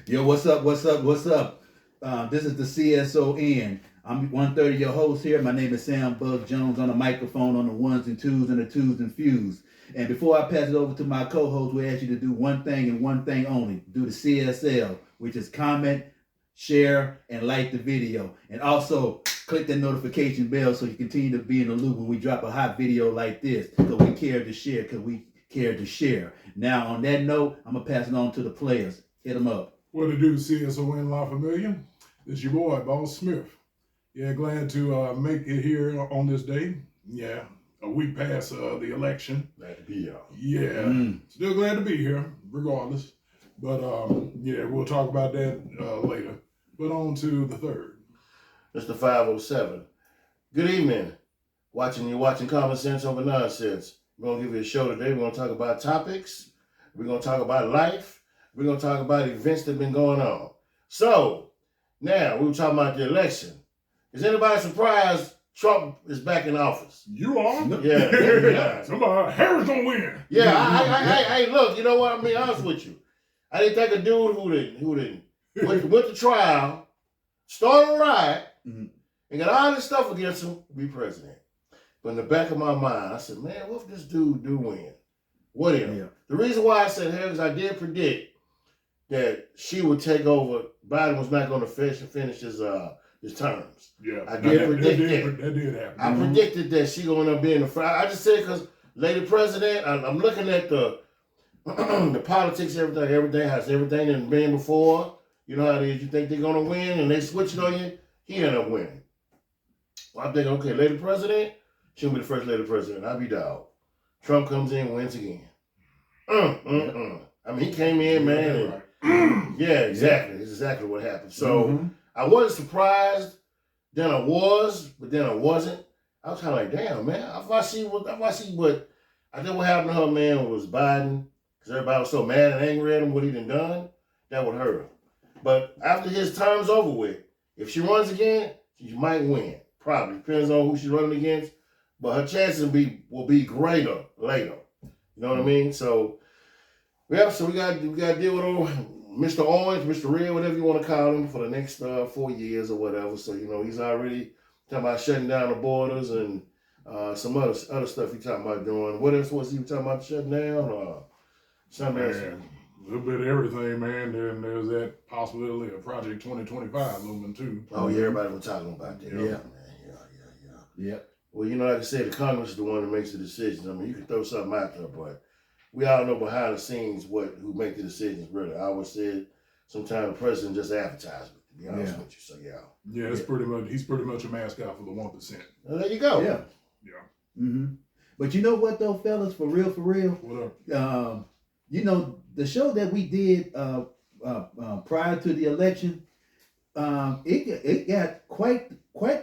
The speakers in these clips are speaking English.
Yo, what's up? What's up? What's up? This is the CSON. I'm 130, your host here. My name is Sam Bug Jones on the microphone on the ones and twos and the twos and fews. And before I pass it over to my co-host, we ask you to do one thing and one thing only. Do the CSL, which is comment, share, and like the video. And also click that notification bell so you continue to be in the loop when we drop a hot video like this. Because we care to share, because we care to share. Now, on that note, I'm going to pass it on to the players. Hit them up. What to do, CSON La Familia? It's your boy, Boss Smith. Yeah, glad to make it here on this day. Yeah, a week past the election. Glad to be here. Yeah, still glad to be here, regardless. But yeah, we'll talk about that later. But on to the third. Mr. 507. Good evening. You're watching Common Sense Over Nonsense. We're going to give you a show today. We're going to talk about topics. We're going to talk about life. We're going to talk about events that have been going on. So, now we were talking about the election. Is anybody surprised Trump is back in office? You are? Yeah. Somebody, Harris gonna win. Yeah, hey, look, you know what? I'm being honest with you. I didn't think a dude who went to trial, started a riot, and got all this stuff against him to be president. But in the back of my mind, I said, man, what if this dude do win? What if? Yeah. The reason why I said Harris, I did predict that she would take over. Biden was not going to finish his terms. Yeah, I did predict that. That did happen. I predicted that she going to be in the. I just said because Lady President, I'm looking at the the politics, everything has everything that been before. You know how it is. You think they're going to win, and they switch it on you. He ended up winning. Well, I'm thinking, okay, Lady President, she'll be the first Lady President. I'll be dog. Trump comes in, wins again. I mean, he came in, man. Yeah, exactly. That's exactly what happened. So I wasn't surprised. Then I was, but then I wasn't. I was kind of like, damn, man. If I see what I think what happened to her, man, was Biden, because everybody was so mad and angry at him, what he done, that would hurt him. But after his term's over with, if she runs again, she might win. Probably. Depends on who she's running against. But her chances will be greater later. You know what I mean? So we got to deal with Mr. Orange, Mr. Red, whatever you want to call him, for the next 4 years or whatever. So, you know, he's already talking about shutting down the borders and some other stuff he's talking about doing. What else was he talking about shutting down? Something else. A little bit of everything, man. Then there's that possibility of Project 2025 looming too. Oh, yeah, everybody was talking about that. Yeah. Yeah. Well, you know, like I said, the Congress is the one that makes the decisions. I mean, you can throw something out there, but we all know behind the scenes who make the decisions, really. I always said sometimes the president just advertisement, to be honest with you. So, yeah, it's pretty much, he's pretty much a mascot for the 1%. Well, there you go. Yeah. But you know what, though, fellas, for real? What up? You know, the show that we did prior to the election, it got quite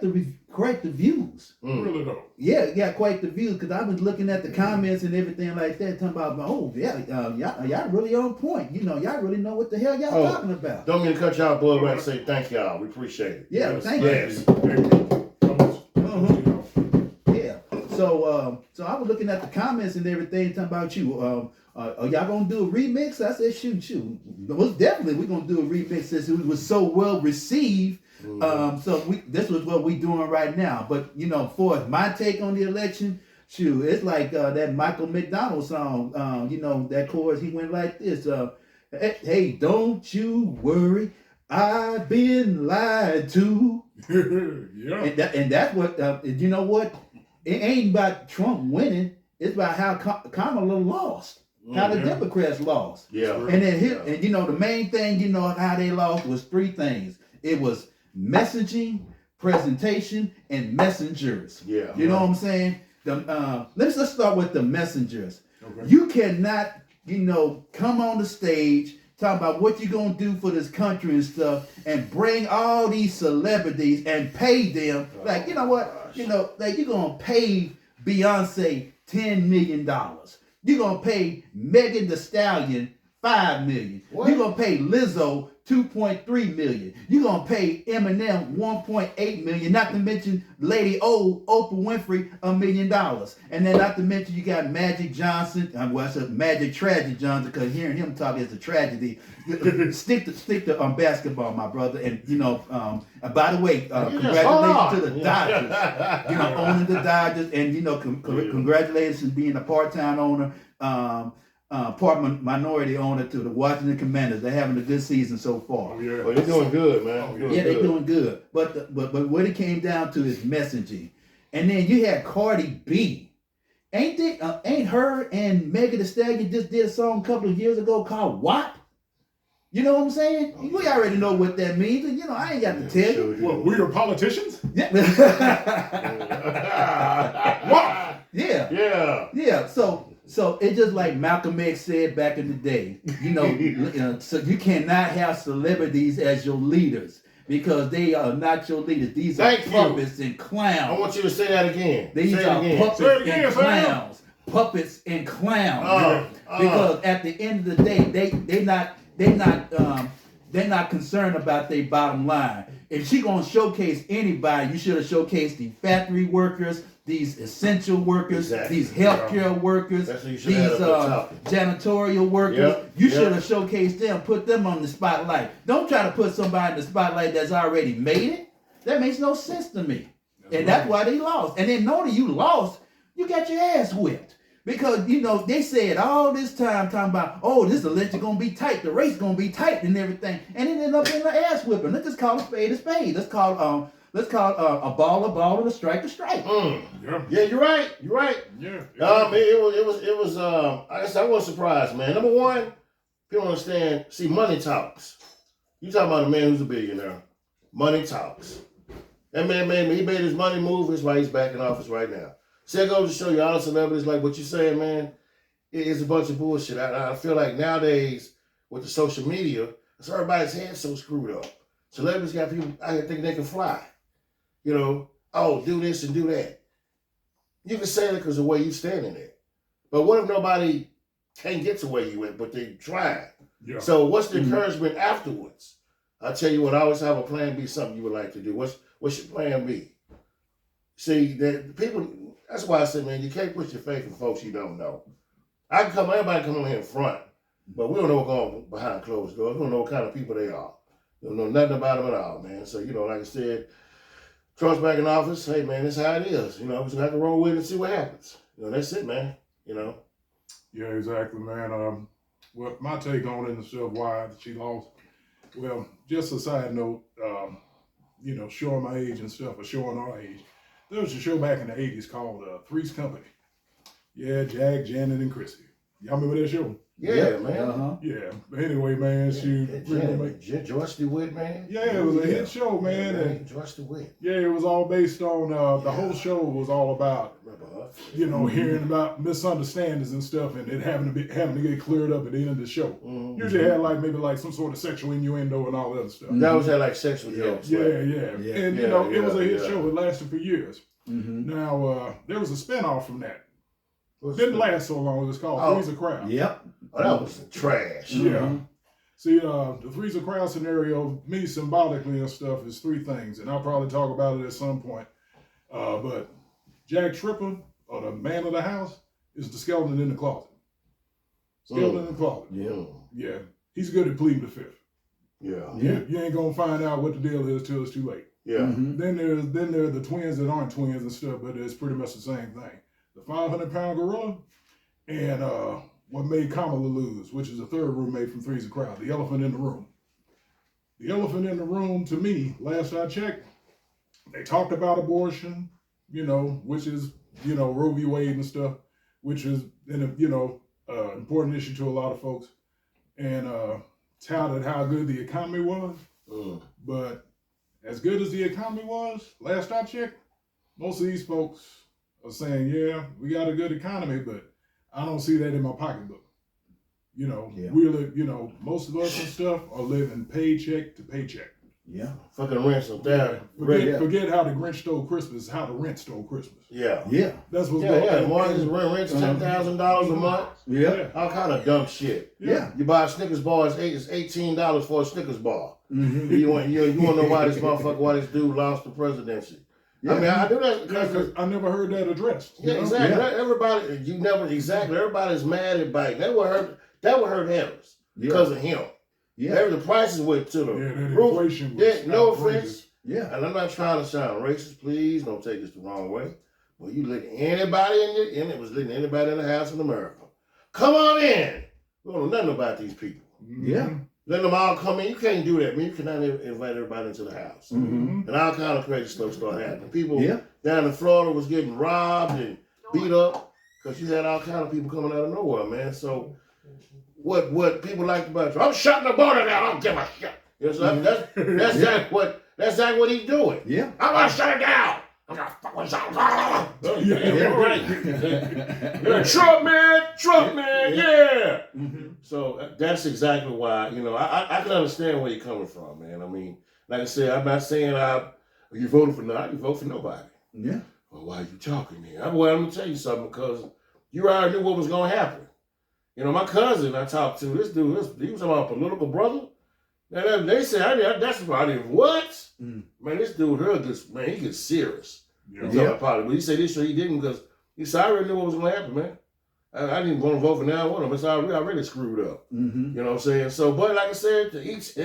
the views. Really though. Yeah, it got quite the views, because I was looking at the comments and everything like that, talking about, oh yeah, y'all really on point. You know, y'all really know what the hell y'all talking about. Don't mean to cut y'all boy, but I say thank y'all. We appreciate it. Yeah, thank you. Yeah. So I was looking at the comments and everything, talking about you. Are y'all gonna do a remix? I said, shoot. Most definitely we're gonna do a remix since it was so well received. So this was what we doing right now. But you know, for my take on the election, shoot, it's like that Michael McDonald song. You know, that chorus, he went like this. Hey, don't you worry, I've been lied to. Yeah. And that's what you know what? It ain't about Trump winning. It's about how Kamala lost. How the Democrats lost. Yeah. And then and you know, the main thing, you know, how they lost was three things. It was messaging, presentation, and messengers. Yeah. You know what I'm saying? Let's start with the messengers. Okay. You cannot, you know, come on the stage, talk about what you're gonna do for this country and stuff, and bring all these celebrities and pay them. Like, you know what? You know, like you're gonna pay Beyonce $10 million. You're going to pay Megan Thee Stallion $5 million. What? You're gonna pay Lizzo $2.3 million. You're gonna pay Eminem $1.8 million. Not to mention Lady O, Oprah Winfrey, $1 million. And then not to mention you got Magic Johnson. Well, I said Magic Tragic Johnson because hearing him talk is a tragedy. stick to basketball, my brother. And by the way, congratulations to the Dodgers. Owning the Dodgers, and congratulations being a part-time owner. Minority owner to the Washington Commanders. They're having a good season so far. Oh, yeah. Well, they're doing good, man. They're doing good. But what it came down to is messaging. And then you had Cardi B. Ain't her and Megan Thee Stallion just did a song a couple of years ago called WAP? You know what I'm saying? We already know what that means. I ain't got to tell you. Well, we are politicians? Yeah. What? Yeah. Yeah. So it's just like Malcolm X said back in the day, so you cannot have celebrities as your leaders because they are not your leaders. These are puppets and clowns. I want you to say that again. These are puppets and clowns. Puppets and clowns. Because at the end of the day, they're not concerned about their bottom line. If she gonna showcase anybody, you should have showcased the factory workers, these essential workers, these healthcare workers, these janitorial workers. You should have showcased them, put them on the spotlight. Don't try to put somebody in the spotlight that's already made it. That makes no sense to me. That's why they lost. And then knowing you lost, you got your ass whipped. Because, they said all this time talking about, this election going to be tight, the race going to be tight and everything. And it ended up in the ass whipping. Let's just call a spade a spade. Let's call a ball and a strike a strike. Yeah, you're right. You're right. Yeah. It was I guess I wasn't surprised, man. Number one, people understand, see, money talks. You talking about a man who's a billionaire. Money talks. That man he made his money move. That's why he's back in office right now. So it goes to show you all the celebrities, like what you're saying, man, it's a bunch of bullshit. I feel like nowadays with the social media, it's everybody's head so screwed up. Celebrities got people out here thinking they can fly. Do this and do that. You can say that because of the way you standing there. But what if nobody can't get to where you went, but they tried? Yeah. So what's the encouragement afterwards? I'll tell you what, I always have a plan B, something you would like to do. What's your plan B? See, the people, that's why I said, man, you can't put your faith in folks you don't know. Everybody come on here in front, but we don't know what's going on behind closed doors. We don't know what kind of people they are. We don't know nothing about them at all, man. So, like I said, Trump's back in office. Hey, man, that's how it is. We just have to roll with it and see what happens. That's it, man. Yeah, exactly, man. Well, my take on it and stuff, why she lost. Well, just a side note, showing my age and stuff, or showing our age. There was a show back in the 80s called Three's Company. Yeah, Jack, Janet, and Chrissy. Y'all remember that show? Yeah, man. Uh-huh. Yeah, but anyway, man, George DeWitt, man. Yeah, it was a hit show, man. And George DeWitt. Yeah, it was all based on, the whole show was all about, hearing about misunderstandings and stuff and it having to get cleared up at the end of the show. Mm-hmm. Usually had maybe some sort of sexual innuendo and all that other stuff. That was like sexual jokes. Yeah. And, it was a hit show. It lasted for years. Mm-hmm. Now, there was a spinoff from that. Didn't last so long. It was called Three's a Crowd. Yep. Oh, that was trash. Yeah. Mm-hmm. See, the Three's a Crowd scenario, me symbolically and stuff, is three things, and I'll probably talk about it at some point. But Jack Tripper, or the man of the house, is the skeleton in the closet. Skeleton in the closet. Yeah. Yeah. He's good at pleading the fifth. Yeah. You ain't gonna find out what the deal is till it's too late. Yeah. Mm-hmm. Then there are the twins that aren't twins and stuff, but it's pretty much the same thing. The 500-pound gorilla, and what made Kamala lose, which is the third roommate from Three's a Crowd, the elephant in the room. The elephant in the room, to me, last I checked, they talked about abortion, which is, Roe v. Wade and stuff, which is, important issue to a lot of folks, and touted how good the economy was. But as good as the economy was, last I checked, most of these folks are saying, yeah, we got a good economy, but I don't see that in my pocketbook. We live, most of us and stuff are living paycheck to paycheck. Yeah. Fucking rents up there. Forget how the Grinch stole Christmas, how the rent stole Christmas. Yeah. Yeah. That's what's going on. Yeah, mortgage rent's $10,000 a month. Yeah. All kind of dumb shit. Yeah. You buy a Snickers bar, it's $18 for a Snickers bar. Mm-hmm. You want to know why this dude lost the presidency? Yeah. I mean, I do that because I never heard that addressed. Yeah, exactly. Yeah. Everybody's mad at Biden. That would hurt Harris because of him. Yeah. The prices went to the roof. Inflation was no offense. Yeah. And I'm not trying to sound racist. Please don't take this the wrong way. But you let anybody in it was letting anybody in the house in America. Come on in. We don't know nothing about these people. Yeah. Let them all come in. You can't do that, man. You cannot invite everybody into the house. Mm-hmm. And all kind of crazy stuff started happening. People Yeah. down in Florida was getting robbed and beat up because you had all kind of people coming out of nowhere, man. So what people like about you, I'm shutting the border down. I don't give a shit. You know, that's exactly what he's doing. Yeah. I'm gonna shut it down. I'm gonna fucking shut it down. Yeah, Trump man, yeah. Mm-hmm. So that's exactly why, I can understand where you're coming from, man. I mean, like I said, I'm not saying you voted for nobody, you vote for nobody. Yeah. Well, why are you talking here? I'm gonna tell you something because you already knew what was gonna happen. My cousin I talked to, this dude, he was my political brother. And they said, that's why I didn't, what? Mm. Man, this dude heard this, man, he gets serious. Yeah. But he said this year he didn't because he said, I already knew what was going to happen, man. I didn't want to vote for now one of them. It's already screwed up. Mm-hmm. You know what I'm saying? So, but like I said, to each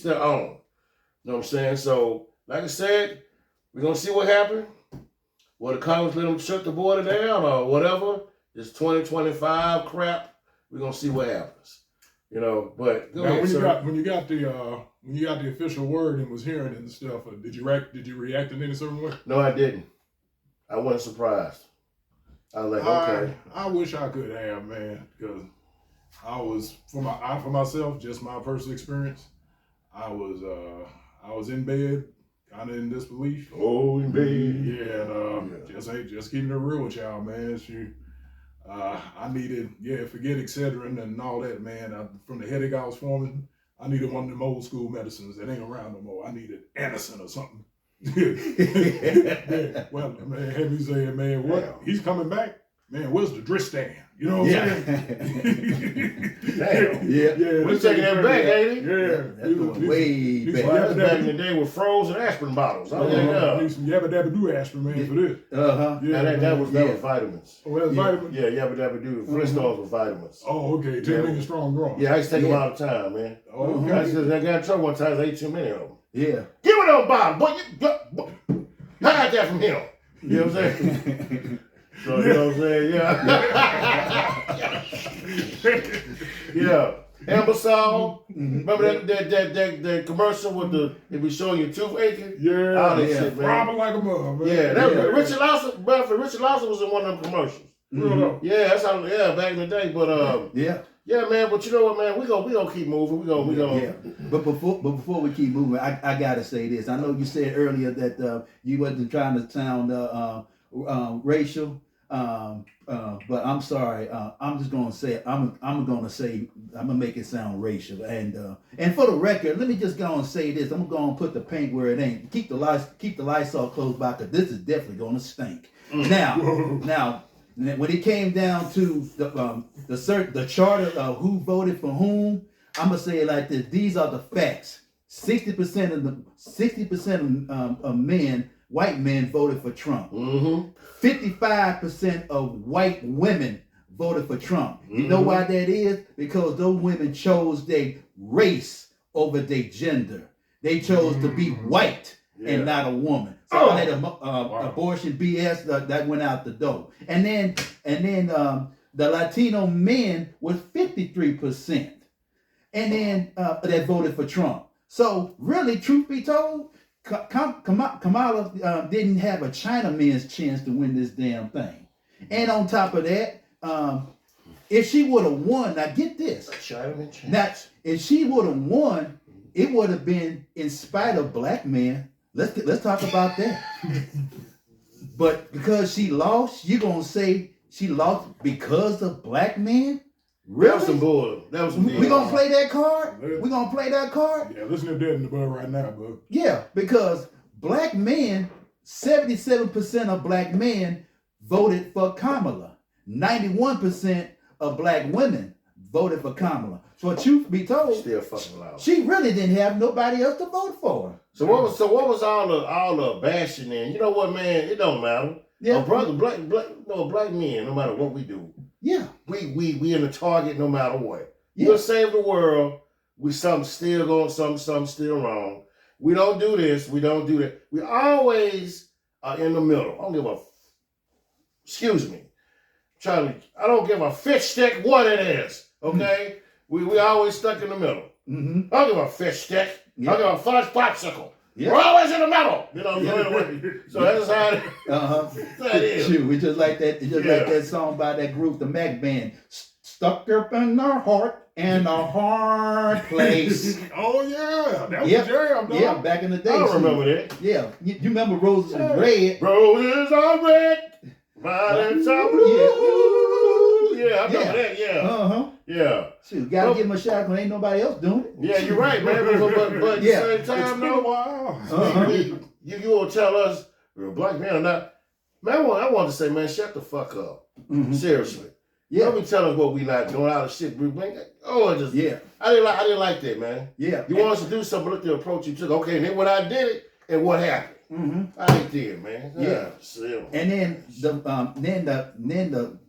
their own. You know what I'm saying? So, like I said, we're going to see what happens. Whether Congress let them shut the border down or whatever, this 2025 crap, we're going to see what happens. But go ahead, sir. When you got the official word and was hearing it and stuff, did you react in any certain way? No, I didn't. I wasn't surprised. I was like, okay. I wish I could have, man, because I was for myself, just my personal experience. I was in bed, kind of in disbelief. Oh, in bed. Yeah, and just keeping it real with y'all, man. I needed, forget Excedrin and all that, man. From the headache I was forming, I needed one of them old school medicines that ain't around no more. I needed Anacin or something. Well, man, had me saying, man, what? He's coming back? Man, where's the Dristan? You know what I'm saying? Damn. Yeah. We're taking that back, ain't he? Yeah. That's going way back. Well, that's back in the day with frozen aspirin bottles. Need some yabba dabba do aspirin, man, for this. Uh-huh. Yeah, that was vitamins. Oh, that's vitamins? Yeah, yabba dabba do. Flintstones with vitamins. Oh, okay. 10 million strong growing. Yeah, I used to take them all the time, man. Oh, I okay. got in trouble one time. I ate too many of them. Yeah. Give me those bottles, boy. Hide that from him. You know what I'm saying? So, you know what I'm saying? Yeah. Yeah. Ambassador. Remember that commercial with it be showing your tooth aching? Yeah. All that shit, man. Robbing like a mother, man. Yeah. Richard Lawson was in one of them commercials. Mm-hmm. Yeah, that's how. Yeah, back in the day. But yeah, man. But you know what, man? We gonna keep moving. We gonna. Yeah. But before we keep moving, I gotta say this. I know you said earlier that you wasn't trying to sound racial. But I'm sorry. I'm just gonna say I'm gonna make it sound racial. And for the record, let me just go and say this. I'm gonna put the paint where it ain't. Keep the lights all close by, because this is definitely gonna stink. Now, when it came down to the charter of who voted for whom, I'm gonna say it like this. These are the facts. 60% of men, white men, voted for Trump. 55% of white women voted for Trump. You know why that is? Because those women chose their race over their gender. They chose to be white and not a woman. So all that abortion BS that went out the door. And then the Latino men was 53%. And then that voted for Trump. So really, truth be told, Kamala didn't have a Chinaman's chance to win this damn thing. And on top of that, if she would have won, now get this. Now, if she would have won, it would have been in spite of black men. Let's talk about that. But because she lost, you're gonna say she lost because of black men? That was some bull. That was some We gonna play that card? We gonna play that card? Yeah, listen to Dead in the Bud right now, bud. Yeah, because black men, 77% of black men voted for Kamala. 91% of black women voted for Kamala. So truth be told, still fucking loud. she really didn't have nobody else to vote for her. So what was all the bashing in? You know what, man? It don't matter. Yeah, black men, no matter what we do. Yeah. We in the target no matter what. Yeah. We'll save the world. We something still going, something still wrong. We don't do this. We don't do that. We always are in the middle. I don't give a. Excuse me. I don't give a fish stick what it is. Okay. We always stuck in the middle. Mm-hmm. I don't give a fish stick. Yeah. I don't give a fudge popsicle. Yeah. We're always in the middle. You know. So that's how it, that is. Shoot, we just like that. Just like that song by that group, the Mac Band. Stuck up in our heart and a hard place. Oh yeah, that was Yep. a jam, dog. Yeah, back in the day. I don't remember that. Yeah, you remember Roses is Red? Roses are red, violets are blue. Yeah, I remember that. Yeah. Uh-huh. Yeah. Shoot, gotta give him a shot when ain't nobody else doing it. Yeah, you're right, man. But at Yeah. the same time, been a while. you will tell us we're black men or not. Man, I want to say, man, shut the fuck up. Mm-hmm. Seriously. Yeah. Don't be telling us what we not doing out of shit. Yeah. I didn't like that, man. Yeah. You want us to do something, look at the approach you took. Okay, and then when I did it, and what happened? Mm-hmm. I ain't did, man. Yeah. And then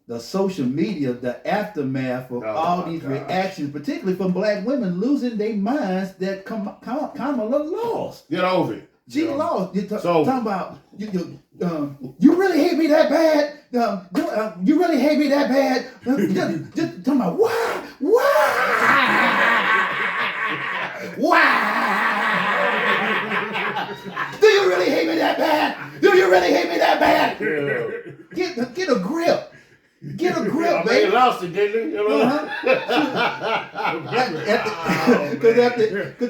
the social media, the aftermath of all these reactions, particularly from black women losing their minds that Kamala lost. Get over it. She lost. You're talking about you really hate me that bad. You really hate me that bad. Just talking about why? Do you really hate me that bad? Do you really hate me that bad? Yeah. Get a grip. Get a grip, I mean, baby. he lost it, didn't he? You know? Because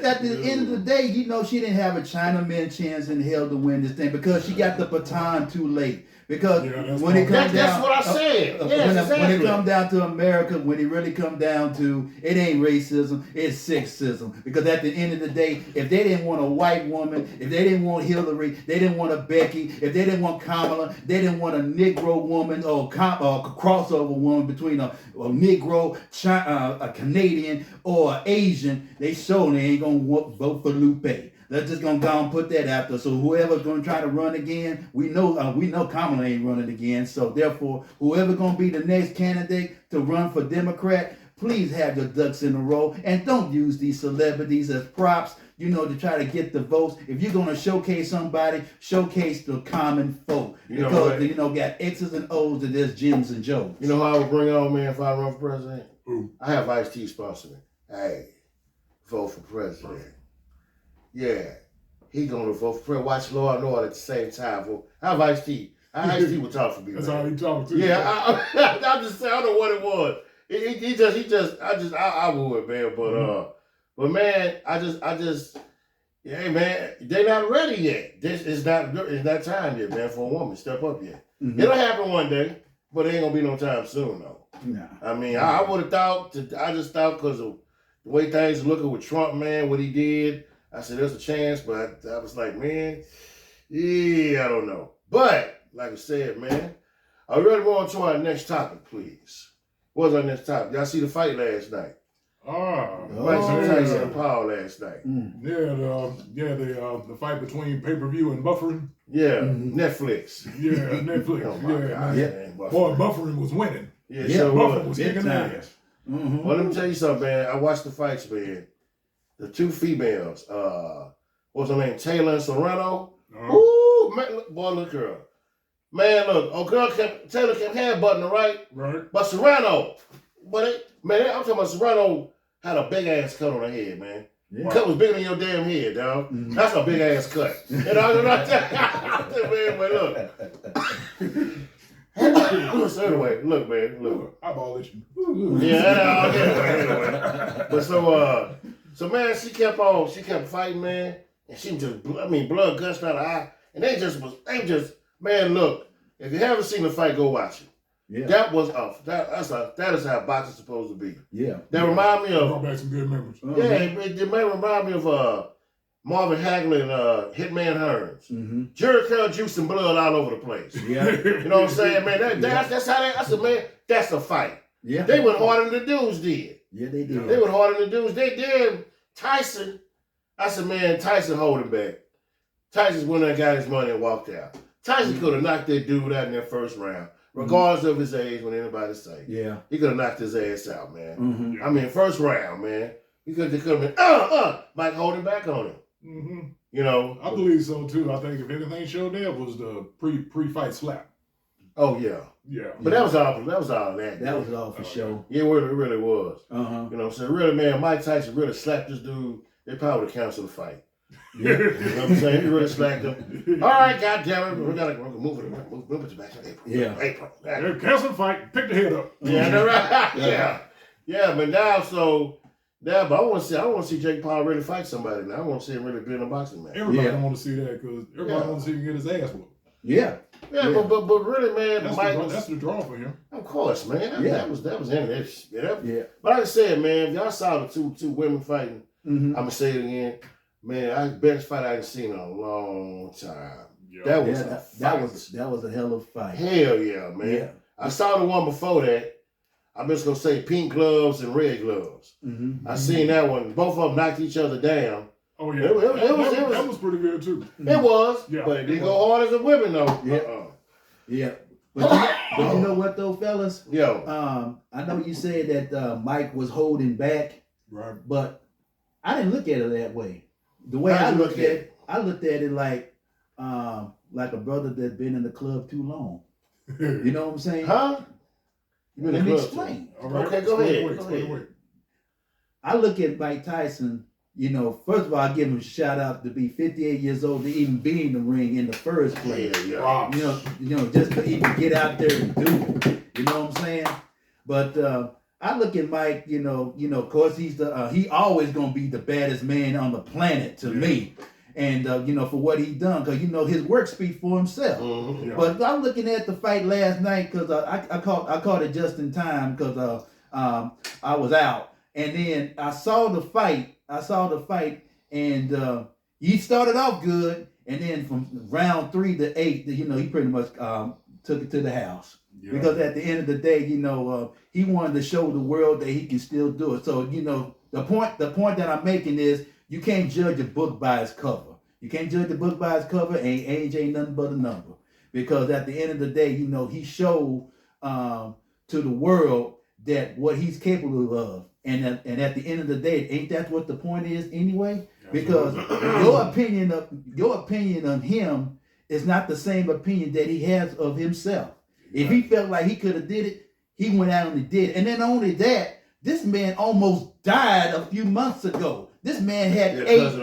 at the end of the day, you know, she didn't have a Chinaman chance in hell to win this thing because she got the baton too late. Because when it comes down, that's what I said. When it comes down to America, when it really comes down to, it ain't racism, it's sexism. Because at the end of the day, if they didn't want a white woman, if they didn't want Hillary, they didn't want a Becky, if they didn't want Kamala, they didn't want a Negro woman or a crossover woman between a Negro, a Canadian, or an Asian, they surely ain't gonna vote for Lupe. They're just gonna go and put that out there. So whoever's gonna try to run again, we know Kamala ain't running again. So therefore, whoever's gonna be the next candidate to run for Democrat, please have your ducks in a row and don't use these celebrities as props, you know, to try to get the votes. If you're gonna showcase somebody, showcase the common folk. Because you know, got X's and O's and there's Jims and Joes. You know how I would bring it on, man, if I run for president? Who? I have Ice-T sponsor me. Hey, vote for president. Yeah, he gonna vote for president. Watch Law and Order at the same time. I have Ice-T. Ice-T would talk for me. That's man. how he talking to you. Yeah, I'm just saying, I don't know what it was. I would, man. But man, I just, hey man, they're not ready yet. It's not time yet, man, for a woman to step up yet. Mm-hmm. It'll happen one day, but it ain't gonna be no time soon though. No. I mean, I would have thought. I just thought because of the way things are looking with Trump, man, what he did. I said there's a chance, but I was like, man, yeah, I don't know. But like I said, man, are we ready to go on to our next topic, please? What was our next topic? Y'all see the fight last night? Tyson and Paul last night. The fight between pay-per-view and buffering. Yeah, Netflix. Yeah, Netflix. Oh my God, man, Boy, buffering was winning. Yeah, buffering was kicking ass. Mm-hmm. Well, let me tell you something, man. I watched the fights, man. The two females, what's her name? Taylor and Serrano. Ooh, man, boy, look girl. Man, look, Taylor kept headbutting her, right? Right. But Serrano, I'm talking about Serrano had a big ass cut on her head, man. Yeah. Cut was bigger than your damn head, dog. Mm-hmm. That's a big ass cut. You know man, so anyway, look, man, look. Eyeball issue. Yeah, anyway. But so man, she kept fighting, man, and she just, blood gushed out of her eye, and they just, man, look, if you haven't seen the fight, go watch it. Yeah. That was that is how boxing's supposed to be. Yeah. That remind me Brought of back some good memories. Uh-huh. yeah, it may remind me of Marvin Hagler and Hitman Hearns. Mm-hmm. Jerry curl juice and blood all over the place. Yeah. You know what I'm saying, man? That's how I said, man, that's a fight. Yeah. They went harder than the dudes did. Yeah, they did. They went harder than the dudes. They did. Tyson, I said, man, Tyson holding back. Tyson went and got his money and walked out. Tyson could have knocked that dude out in that first round, regardless of his age, when anybody say. Yeah. He could have knocked his ass out, man. Mm-hmm. I mean, first round, man. He could have been, Mike holding back on him. Mm-hmm. You know? I believe so too. I think if anything showed there was the pre-fight slap. Oh, yeah. Yeah. But that was all that. That was all for sure. Yeah, it really was. Uh-huh. You know what I'm saying? Really, man, Mike Tyson really slapped this dude. They probably would have canceled the fight. Yeah. You know what I'm saying? He really slapped him. All right, goddamn it. We gotta move it back to April. Yeah. April. Yeah, cancel the fight. Pick the head up. Yeah, that's right. Yeah. Yeah, but now, but I want to see Jake Paul really fight somebody now. I want to see him really be in a boxing match. Everybody want to see that because everybody wants to see him get his ass whooped. Yeah. Yeah, Yeah. But really, man, That's the draw for him. of course, man. That was him. Yeah. But like I said, man, if y'all saw the two women fighting, Mm-hmm. I'm gonna say it again, man. I best fight I ain't seen in a long time. Yeah. That was That was a hell of a fight. hell yeah, man. Yeah. I saw the one before that. I'm just gonna say pink gloves and red gloves. Mm-hmm. I seen that one. Both of them knocked each other down. Oh yeah, That was pretty good too. It was, Yeah, but it didn't it go hard as the women though. Yeah. Yeah. But you know what though, fellas? Yo, I know you said that Mike was holding back, Right. but I didn't look at it that way. The way How'd I you looked look at at it, I looked at it like a brother that's been in the club too long. You know what I'm saying? huh? You been Let in the me club, explain. All right. Okay, go ahead. Explain away. I look at Mike Tyson, you know, first of all, I give him a shout out to be 58 years old to even be in the ring in the first place. Yeah. Wow. You know, just to even get out there and do it. You know what I'm saying? But I look at Mike, you know, of course he always gonna be the baddest man on the planet to me. And you know, for what he done, because you know his work speaks for himself. Mm-hmm. Yeah. But I'm looking at the fight last night because I caught it just in time because I was out, and then I saw the fight. And he started off good, and then from round 3 to 8, you know, he pretty much took it to the house. Yeah. Because at the end of the day, you know, he wanted to show the world that he can still do it. So, you know, the point that I'm making is you can't judge a book by its cover. You can't judge the book by its cover, and age ain't nothing but a number. Because at the end of the day, you know, he showed to the world that what he's capable of. And at the end of the day, ain't that what the point is anyway? Because your opinion of him is not the same opinion that he has of himself. If he felt like he could have did it, he went out and he did it. And then only that, this man almost died a few months ago. This man had eight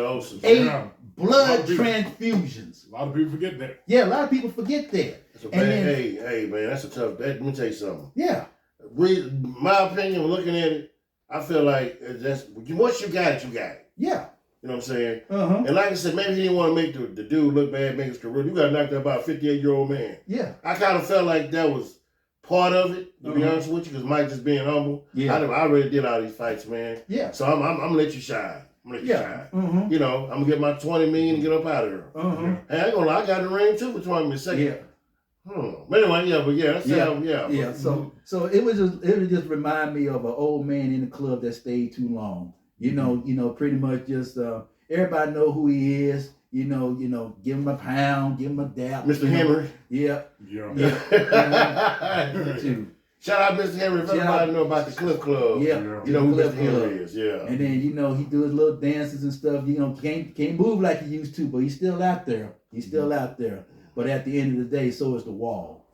blood transfusions. A lot of people forget that. Yeah, a lot of people forget that. Hey man, that's a tough. Let me tell you something. Yeah. My opinion, looking at it, I feel like that's once you got it, you got it. Yeah. You know what I'm saying? Uh-huh. And like I said, maybe he didn't want to make the dude look bad, make his career. You got knocked out by a 58-year-old man. Yeah. I kind of felt like that was part of it, to be honest with you, because Mike just being humble. Yeah. I already did all these fights, man. Yeah. So I'm gonna let you shine. I'm gonna let you shine. Mm-hmm. You know, I'm gonna get my 20 million and get up out of here. Uh-huh. Hey, I ain't gonna lie, I got the ring too for 20 million. Second. Yeah. But anyway, that's Yeah. yeah. So it was just remind me of an old man in the club that stayed too long. You know, pretty much just everybody know who he is. You know, give him a pound, give him a dap. Mr. Henry. Yeah. Too. Shout out Mr. Henry if everybody know about the Cliff Club. Yeah. You know who Cliff Mr. Henry Club. is, yeah. And then, you know, he do his little dances and stuff. You know, can't move like he used to, but he's still out there. He's still out there. But at the end of the day, so is the wall.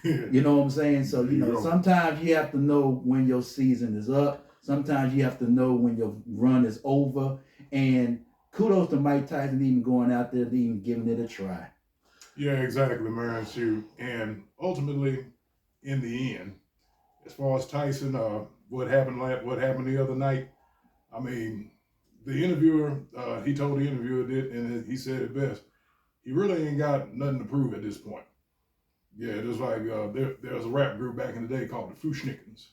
You know what I'm saying? So, you know, sometimes you have to know when your season is up. Sometimes you have to know when your run is over. And kudos to Mike Tyson even going out there, even giving it a try. Yeah, exactly, man. Shoot. And ultimately, in the end, as far as Tyson, what happened the other night, I mean, the interviewer, he told the interviewer that, and he said it best. He really ain't got nothing to prove at this point. Yeah, just like there's a rap group back in the day called the Fushnikins.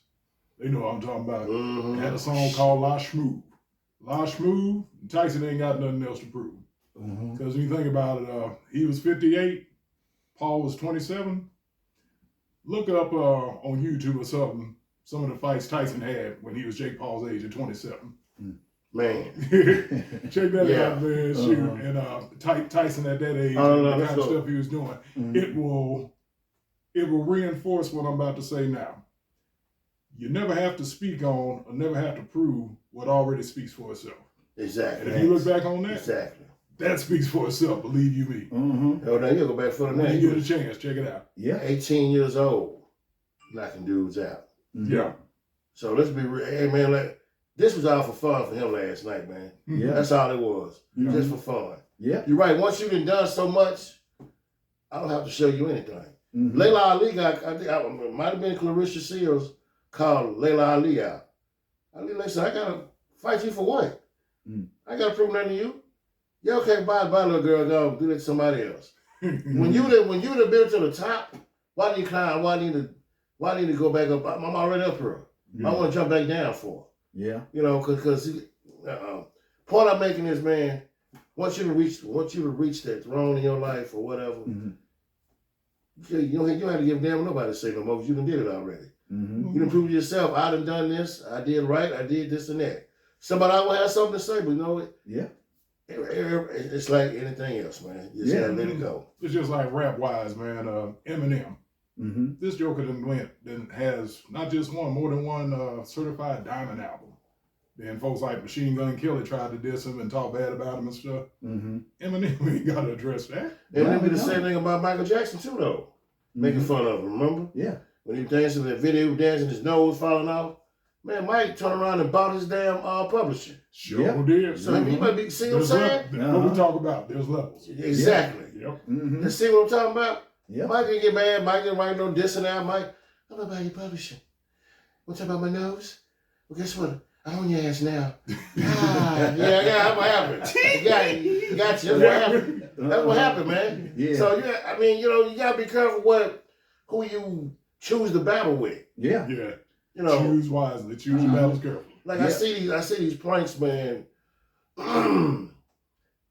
They know what I'm talking about. Mm-hmm. They had a song called La Schmoove. La Schmoove, Tyson ain't got nothing else to prove. Because when you think about it, he was 58, Paul was 27. Look up on YouTube or something some of the fights Tyson had when he was Jake Paul's age at 27. Man. Check that Yeah. out, man. Shoot. And Tyson at that age, Oh, and no, the let's kind of go. stuff he was doing, it will reinforce what I'm about to say now. You never have to speak on or never have to prove what already speaks for itself. Exactly. And if you look back on that, exactly. that speaks for itself, believe you me. Oh, now you go back for the When you get a name. chance, check it out. Yeah. 18 years old, knocking dudes out. Yeah. So let's be real. Hey, man, this was all for fun for him last night, man. Yeah. That's all it was. Yeah. Just for fun. Yeah. You're right. Once you've done so much, I don't have to show you anything. Mhm. Layla Ali got, I think, it might have been Clarissa Seals called Layla Ali out. Ali said, I got to fight you for what? I got to prove nothing to you. Yeah, okay, bye, little girl, go do that to somebody else. When you the built to the top, why do you climb? Why do you need to go back up? I'm already up here. I want to jump back down for. Yeah. You know, because point I'm making is, man, once you reach that throne in your life or whatever, you don't have to give a damn nobody to say no more because you done did it already. You done proved to yourself, I done this, I did right, I did this and that. Somebody will have something to say, but you know what? Yeah. It's like anything else, man. You just gotta let it go. It's just like rap wise, man. Eminem. This Joker then has not just one, more than one certified diamond album. Then folks like Machine Gun Kelly tried to diss him and talk bad about him and stuff. Eminem ain't got to address that. And be the same thing about Michael Jackson too, though. Making fun of him, remember? Yeah. When he was dancing, that video, he was dancing, his nose falling off. Man, Mike turned around and bought his damn publisher. Sure did. So he might be, see what I'm saying? What we talk about, there's levels. Exactly. Yep. You see what I'm talking about? Yeah. Mike didn't get mad. Mike didn't write no dissing out. Mike, I'm about your publisher. Want to talk about my nose? Well, guess what? I own your ass now. Yeah, that's what happened. Got you. That's what happened. That's what happened, man. Yeah. So I mean, you gotta be careful who you choose to battle with. Yeah. Yeah. You know, Choose wisely. Choose your battles carefully. like I see these pranks, man,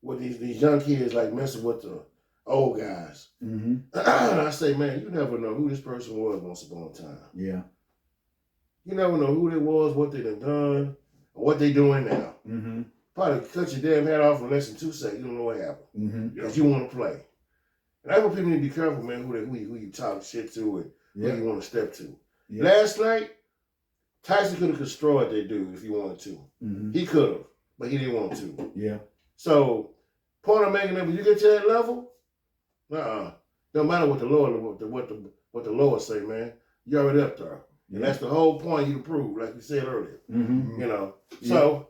with these young kids like messing with the old guys. And I say, man, you never know who this person was once upon a time. Yeah. You never know who they was, what they done, or what they doing now. Probably cut your damn head off in less than 2 seconds. You don't know what happened. Because you want to play. And that's what people need to be careful, man, who you talk shit to and who you want to step to. Yeah. Last night, Tyson could have destroyed that dude if he wanted to. He could have, but he didn't want to. Yeah. So, point I'm making up, when you get to that level, don't matter what the Lord say, man. You already up there. And that's the whole point you prove, like you said earlier. You know. So,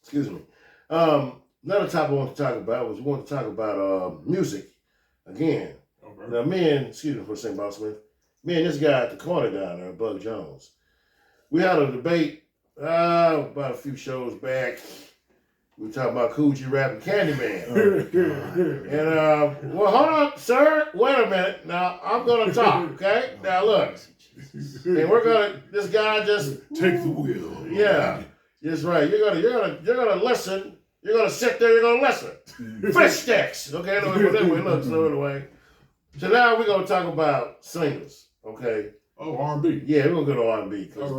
excuse me. Another topic I want to talk about was we want to talk about music again. Okay. Now, excuse me for saying Boss Smith, me and this guy at the corner down there, Bug Jones, we had a debate about a few shows back. We were talking about Coogee Rap and Candyman. And, well, hold on, sir. Wait a minute. Now, I'm going to talk, okay? Now, look. And this guy just. Take the wheel. Yeah. That's right. You're gonna listen. You're gonna sit there, you're gonna listen. Fish sticks. Okay, anyway, look, so anyway. So now we're gonna talk about singers, okay? Oh, R&B. Yeah, we're gonna go to R&B because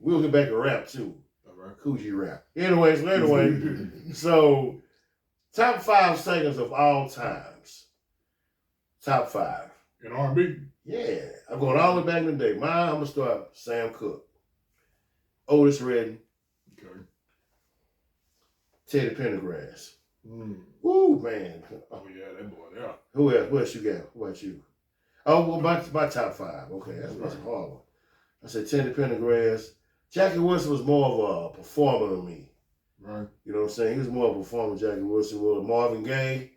we'll get back to rap too. All right. Coogee Rap. Anyway, so top 5 singers of all times. Top 5. In R&B? Yeah. I'm going all the way back in the day. Mine, I'm gonna start Sam Cooke. Otis Redding. Okay. Teddy Pendergrass. Woo, man. Oh, yeah, that boy, yeah. Who else? What else you got? What about you? Oh, well, my top 5. Okay, that's a hard one. I said Teddy Pendergrass. Jackie Wilson was more of a performer than me. Right. You know what I'm saying? He was more of a performer, Jackie Wilson was. Marvin Gaye.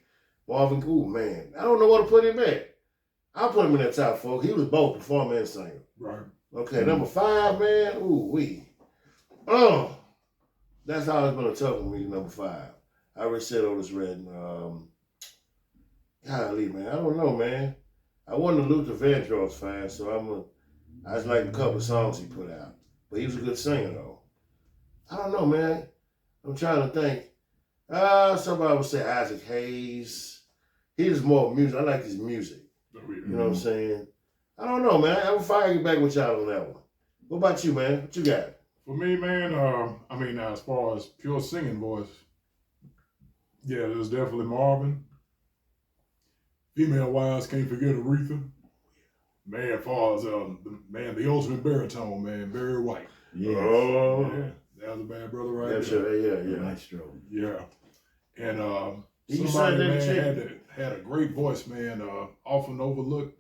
Ooh, man. I don't know what to put him at. I'll put him in that top 4. He was both performer and singer. Right. Okay, number 5, man. Ooh, wee. Oh, that's always been a tough one, me, number 5. I already said Otis Redding. Golly, man. I don't know, man. I wasn't a Luther Vandross fan, so I just like a couple of songs he put out. But he was a good singer though. I don't know, man. I'm trying to think. Somebody would say Isaac Hayes. He's more music. I like his music. You know what I'm saying? I don't know, man. I'm fire back with y'all on that one. What about you, man? What you got? For me, man, I mean, as far as pure singing voice, yeah, there's definitely Marvin. Female wise, can't forget Aretha. Man, as far as the ultimate baritone, man, Barry White. Yes. Oh, Yeah, that was a bad brother right yeah, there. sure, yeah. Maestro. Yeah. And You somebody, said that man, had a great voice, man, often overlooked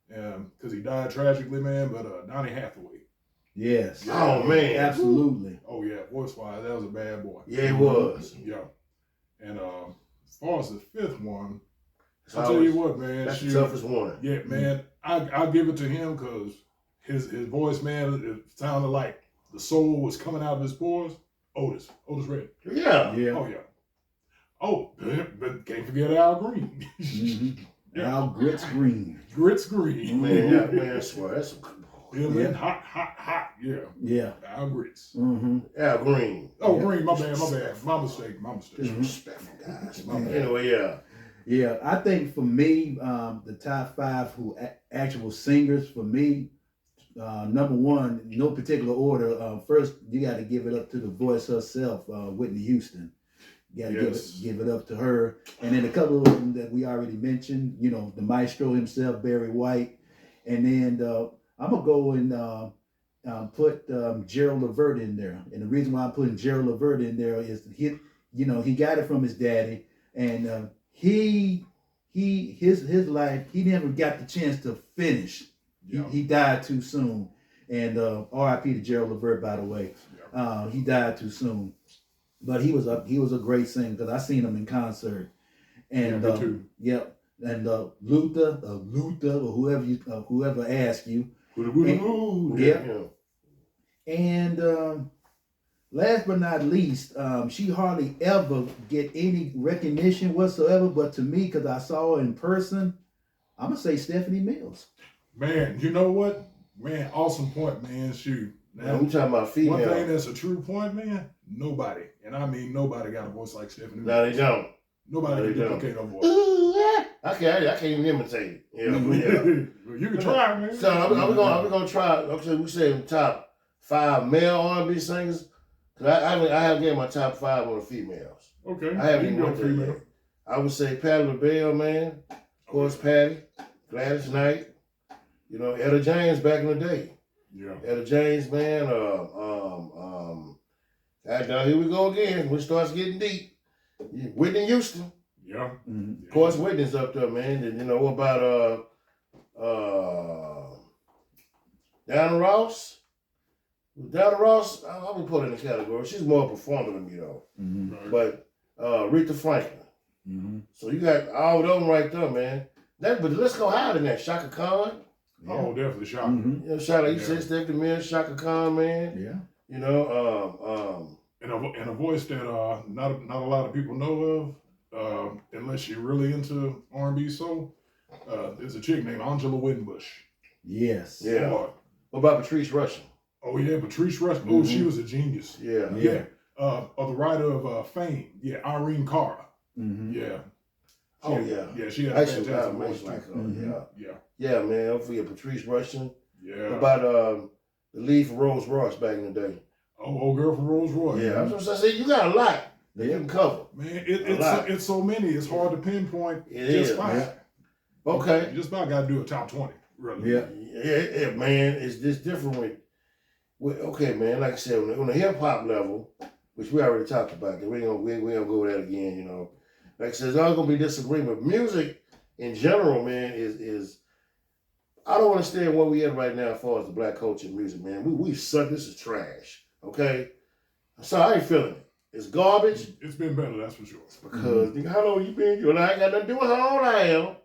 because he died tragically, man, but Donny Hathaway. Yes. Oh, man. Absolutely. Oh, yeah, voice-wise, that was a bad boy. Yeah, he was. Yeah. And as far as the fifth one, It's I'll tell you what, man. That's the toughest one. Yeah, man, I'll give it to him because his voice, man, it sounded like the soul was coming out of his pores. Otis Redding. Yeah. Yeah. Oh, yeah. Oh, but can't forget Al Green. Yeah. Al Grits Green. Grits Green. Man, I swear, that's some Yeah, man, hot. Yeah. Yeah. Al Grits. Al Green. Oh, Green, my bad. My mistake. Disrespectful guys. My bad. Anyway, yeah. Yeah, I think for me, the top five who actual singers for me, number one, no particular order. First, you got to give it up to the voice herself, Whitney Houston. You got to give it up to her. And then a couple of them that we already mentioned, you know, the maestro himself, Barry White. And then I'm going to go and put Gerald Levert in there. And the reason why I'm putting Gerald Levert in there is that he got it from his daddy. And his life, he never got the chance to finish. Yeah. He died too soon. And R.I.P. to Gerald Levert, by the way. Yeah. He died too soon. But he was a great singer because I seen him in concert. And me too. Yep. And Luther, or whoever asked you. Yeah. And last but not least, she hardly ever get any recognition whatsoever. But to me, because I saw her in person, I'm gonna say Stephanie Mills. Man, you know what? Man, awesome point, man. Shoot. Now, we talking about female. One thing that's a true point, man. Nobody, and I mean nobody, got a voice like Stephanie Mills. No, they don't. Nobody can duplicate her voice. I can't even imitate it. Yeah. You can try, man. So I'm gonna try. Okay, we say top 5 male R&B singers. Cause I have gave my top 5 on the females. Okay. I haven't even went there yet. I would say Patti LaBelle, man. Of course, Patti, Gladys Knight. You know, Etta James back in the day. Yeah. Etta James, man. Here we go again. When it starts getting deep. Whitney Houston. Yeah. Mm-hmm. Of course, Whitney's up there, man. And you know, what about Diana Ross? Diana Ross, I would put her in the category. She's more a performer than me, though. Mm-hmm. But Aretha Franklin. Mm-hmm. So you got all of them right there, man. But let's go higher than that. Shaka Khan. Yeah. Oh, definitely shocking. Mm-hmm. You know, shout out, you said Stephanie Mills, Shaka Khan, man. Yeah. You know, And a voice that not a lot of people know of, unless you're really into R&B soul. There's a chick named Angela Winbush. Yes. Yeah. Boy. what about Patrice Rushen? Oh yeah, Patrice Rushen. Mm-hmm. Oh, she was a genius. Yeah. Yeah. Of the writer of Fame. Yeah, Irene Cara. Mm-hmm. Yeah. Oh, yeah. Yeah, she had I a should fantastic have voice like too. her. Mm-hmm. Yeah. Yeah. Yeah, man. Don't forget Patrice Rushen. Yeah. What about the lead for Rolls Royce back in the day? Oh, old girl from Rolls Royce. Yeah, I was gonna say you got a lot that you can cover. Man, lot. it's so many. It's hard to pinpoint It just is. 5. Yeah. Okay. You just about got to do a top 20. Really. Yeah. Yeah, man, it's different with okay, man. Like I said, on the hip hop level, which we already talked about, that we ain't gonna go over that again. You know, like I said, there's always gonna be disagreement. Music in general, man, is I don't understand where we at right now as far as the black culture and music, man. We suck. This is trash. Okay, so I ain't feeling it. It's garbage. It's been better, that's for sure. Because nigga, how long you been? You and I ain't got nothing to do with how old I am.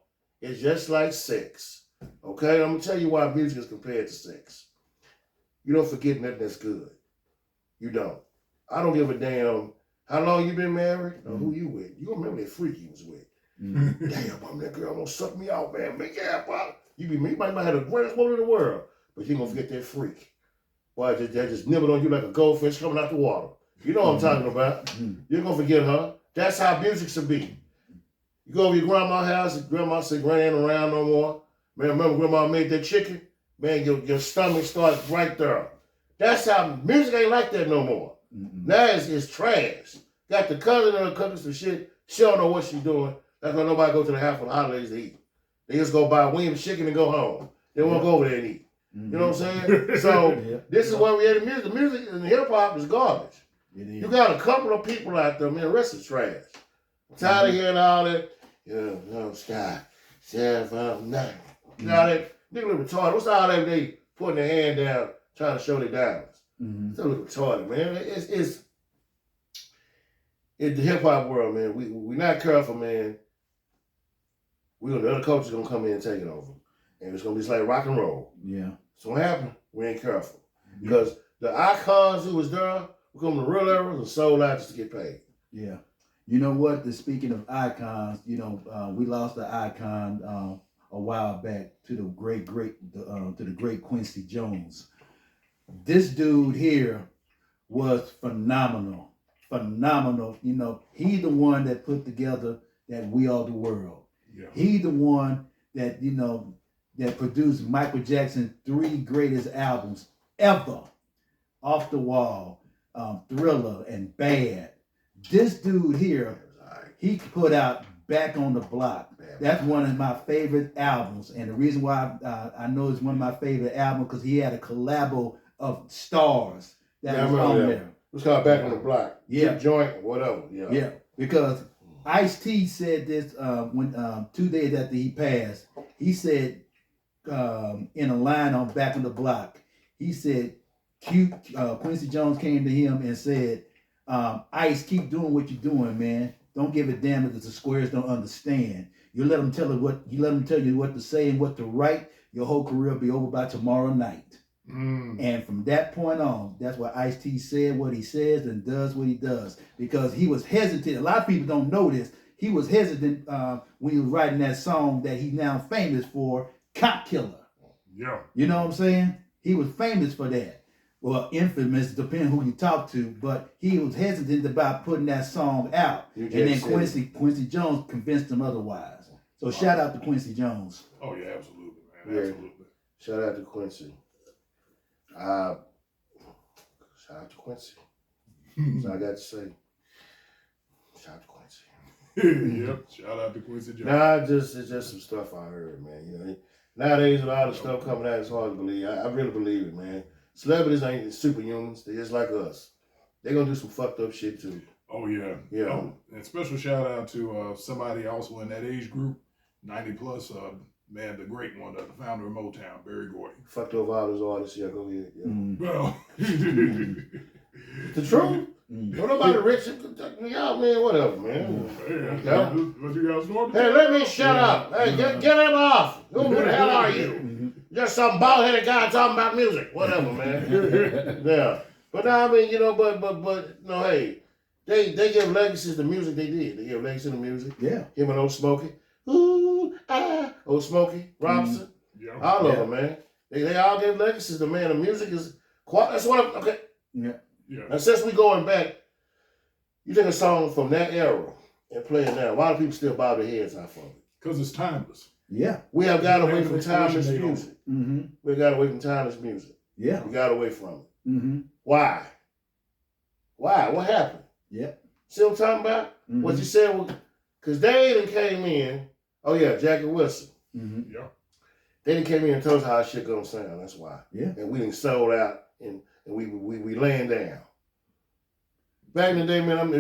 It's just like sex. Okay, I'm gonna tell you why music is compared to sex. You don't forget nothing that's good. You don't. I don't give a damn how long you been married or who you with. You remember that freak you was with. Mm-hmm. Damn, I'm that girl gonna suck me out, man. Make yeah, pop. You might have the greatest woman in the world, but you ain't gonna forget that freak. Boy, that just nibbled on you like a goldfish coming out the water. You know what I'm talking about. You're gonna forget her. That's how music should be. You go over your grandma's house, and grandma said, Granny ain't around no more. Man, remember grandma made that chicken? Man, your stomach starts right there. That's how music ain't like that no more. Now it's trash. Got the cousin in her cooking some shit. She don't know what she's doing. That's why nobody go to the house for the holidays to eat. They just go buy Williams chicken and go home. They won't go over there and eat. You know what I'm saying? So this is where we at in music. The music and hip hop is garbage. You got a couple of people out there, man, the rest is trash. I'm tired of hearing all that, Sky, 7, 5, 9. You know that nigga look retarded. What's all that they putting their hand down trying to show their diamonds? It's a little retarded, man. It's the hip hop world, man. We not careful, man. The other coaches gonna come in and take it over. And it's gonna be just like rock and roll. Yeah. So what happened? We ain't careful. Because the icons who was there become the real errors and sold out just to get paid. Yeah. You know what? Speaking of icons, we lost the icon a while back to the great Quincy Jones. This dude here was phenomenal. He's the one that put together that We Are the World. Yeah. He's the one that that produced Michael Jackson's 3 greatest albums ever, Off the Wall, Thriller, and Bad. This dude here, he put out Back on the Block. That's one of my favorite albums, and the reason why I know it's one of my favorite albums because he had a collabo of stars that was on there. It's called Back on the Block. Yeah, joint, whatever. Yeah, because Ice-T said this when 2 days after he passed. He said in a line on Back on the Block, he said, Quincy Jones came to him and said, Ice, keep doing what you're doing, man. Don't give a damn if the squares don't understand. You let them tell you what to say and what to write. Your whole career will be over by tomorrow night. And from that point on, that's why Ice-T said what he says and does what he does. Because he was hesitant. A lot of people don't know this. He was hesitant when he was writing that song that he's now famous for, Cop Killer. Yeah. You know what I'm saying? He was famous for that. Well, infamous, depending who you talk to, but he was hesitant about putting that song out. And then Quincy Jones convinced him otherwise. So shout out to Quincy Jones. Oh yeah, absolutely, man. Yeah. Absolutely. Shout out to Quincy. Shout out to Quincy. That's all I got to say. Shout out to Quincy. Yep. Shout out to Quincy Jones. Nah, it's just some stuff I heard, man. Nowadays with all the stuff coming out, it's hard to believe. I really believe it, man. Celebrities ain't superhumans. They're just like us. They're gonna do some fucked up shit too. Oh yeah. Yeah. Oh, and special shout out to somebody also in that age group, 90 plus. Man, the great one, the founder of Motown, Barry Gordy. Fucked over all those artists. Yeah, go ahead. Yeah. Well, the truth. Don't nobody rich in Kentucky. Y'all, man, whatever, man. What you guys doing? Hey, let me shut up. Hey, get him off. Who the hell are you? Just some bald-headed guy talking about music. Whatever, man. Yeah. But now, I mean, hey, they give legacies to music they did. They give legacy to music. Yeah. Him and Old Smokey. Old Smokey, Robinson. Yeah. All of them, man. They all give legacies to, man. The music is quite, that's what I'm, okay. Yeah. Yeah. And since we going back, you take a song from that era and play it now. Why do people still bob their heads off of it? Because it's timeless. Yeah. We have got away from timeless music. Mm-hmm. We got away from timeless music. Yeah. We got away from it. Mm-hmm. Why? What happened? Yeah. See what I'm talking about? Mm-hmm. What you said was, because they done came in, oh yeah, Jackie Wilson. Mm-hmm. Yeah. They done came in and told us how shit gonna sound. That's why. Yeah. And we done sold out and we laying down. Back in the day, man,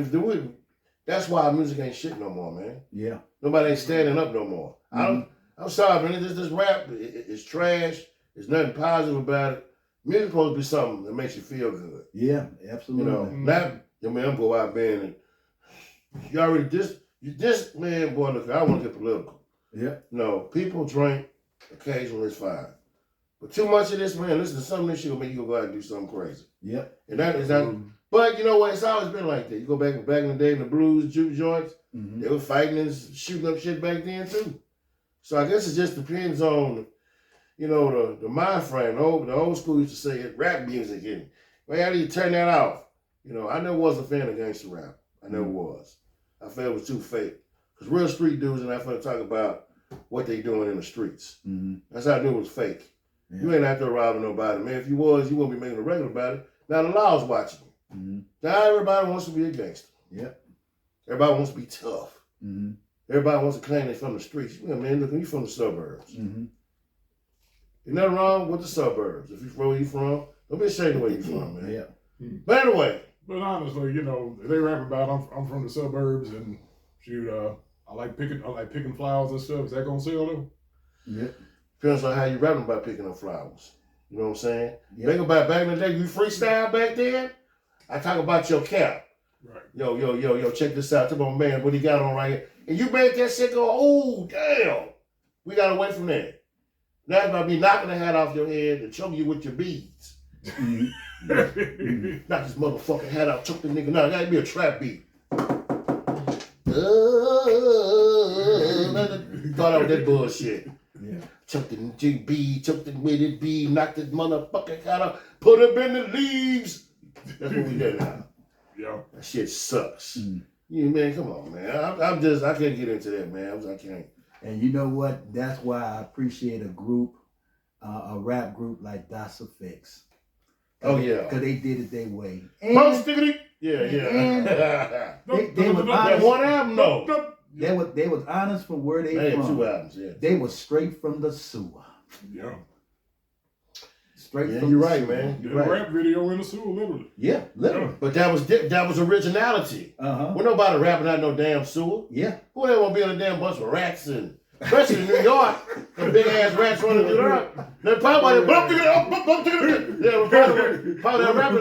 that's why music ain't shit no more, man. Yeah. Nobody ain't standing up no more. Mm-hmm. I'm sorry, man. This rap is trash. There's nothing positive about it. Music's supposed to be something that makes you feel good. Yeah, absolutely. Not, I'm go out there and you already this man, boy, look, I want to get political. Yeah. No, people drink occasionally, it's fine. But too much of this, man, listen to some of this shit will make you go out and do something crazy. Yep. And that is that. But you know what? It's always been like that. You go back in the day in the blues, juke joints, they were fighting and shooting up shit back then too. So I guess it just depends on you know, the mind frame, the old school used to say it, rap music, and well, how do you turn that off? You know, I never was a fan of gangster rap. I never was. I felt it was too fake. Because real street dudes and I felt talk about what they doing in the streets. That's how I knew it was fake. Yeah. You ain't out there robbing nobody, man. If you was, you wouldn't be making a record about it. Now the law's watching you. Now everybody wants to be a gangster. Yep. Everybody wants to be tough. Everybody wants to claim they're from the streets. Yeah, man, look, you from the suburbs. There's nothing wrong with the suburbs. If you from where you from, don't be ashamed of where you from, man. Yeah. But anyway. But honestly, you know, they rap about I'm from the suburbs and shoot, I like picking flowers and stuff. Is that gonna sell though? Yeah. Depends on how you rapping about picking up flowers. You know what I'm saying? Yep. Think about back in the day, you freestyle back then. I talk about your cap. Right. Yo, check this out. Come on, man, what he got on right here. And you made that shit go, oh, damn. We got away from that. Now it's about me knocking the hat off your head and choking you with your beads. Knock this motherfucking hat out, choke the nigga. No, it gotta be a trap beat. Thought out that bullshit. Yeah. Choke the GB, choke the with it B, knock this motherfucking hat out, put him in the leaves. That's what we did now. Yeah. That shit sucks. You man, come on, man. I can't get into that, man. I can't. And you know what? That's why I appreciate a group, a rap group like Das Effects. Oh yeah, because they did it their way. Most stickity. Yeah. They was honest. One album, no. They was honest from where they from. 2 albums, yeah. They was straight from the sewer. Yeah. Straight yeah, from you're the right, sewer. man. You're the right. rap video in the sewer, literally. Yeah, literally. But that was originality. When nobody rapping out no damn sewer. Yeah. Who they want to be in a damn bunch of rats and especially in New York, them big ass rats running through there. They're probably rapping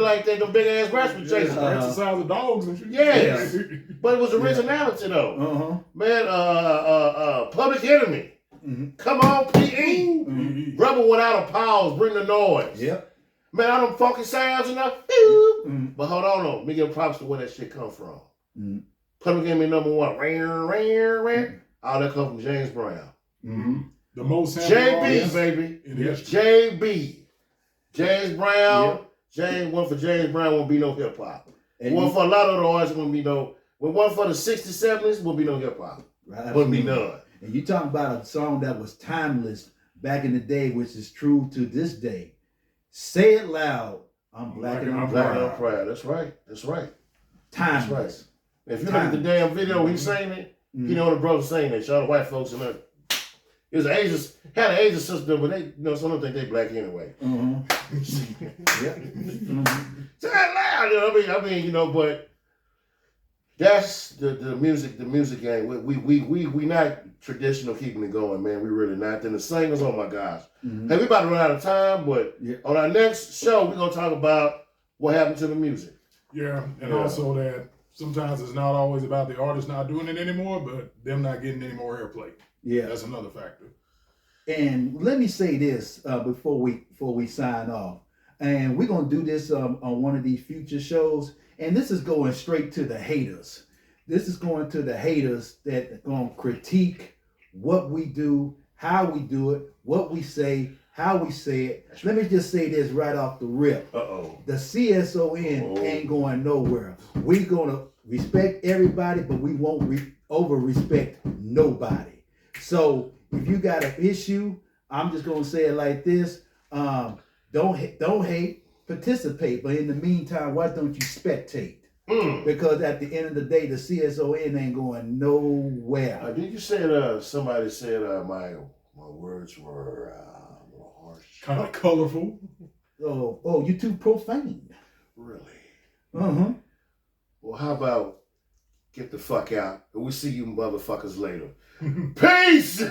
like that. Them big ass rats were chasing. Rats the size of dogs and shit. Yes, but it was originality though. Man, Public Enemy. Come on, PE. Rebel without a pause, bring the noise. Yep. Man, all them funky sounds enough. But hold on, though. Let me give props to where that shit come from. Public Enemy #1. All that come from James Brown. The most JB, baby. JB. James Brown. James, one for James Brown won't be no hip hop. One for a lot of the artists won't be no. But one for the 60s, 70s won't be no hip hop. Right. Wouldn't be none. And you talking about a song that was timeless back in the day, which is true to this day. Say it loud. I'm black and I'm proud. That's right. Timeless. That's right. If you look at the damn video, he's saying it. You know the brother saying that. Shout out to white folks and that. It was an Asian, had an Asian sister, but they, you know, some of them think they black anyway. Say that loud, you know. I mean, you know, but that's the music game. We not traditional keeping it going, man. We really not. Then the singers, oh my gosh. Hey, we about to run out of time, but on our next show, we're gonna talk about what happened to the music. Yeah, and also that sometimes it's not always about the artist not doing it anymore, but them not getting any more airplay. Yeah, that's another factor. And let me say this before we sign off, and we're gonna do this on one of these future shows, and this is going straight to the haters. This is going to the haters that are gonna critique what we do, how we do it, what we say, how we say it. Let me just say this right off the rip. The CSON ain't going nowhere. We're gonna respect everybody, but we won't over-respect nobody. So if you got an issue, I'm just gonna say it like this: don't hate, participate. But in the meantime, why don't you spectate? Because at the end of the day, the CSON ain't going nowhere. Did you say somebody said my words were a little harsh, kind of colorful? Oh, you too profane. Really? Well, how about get the fuck out and we'll see you motherfuckers later. Peace!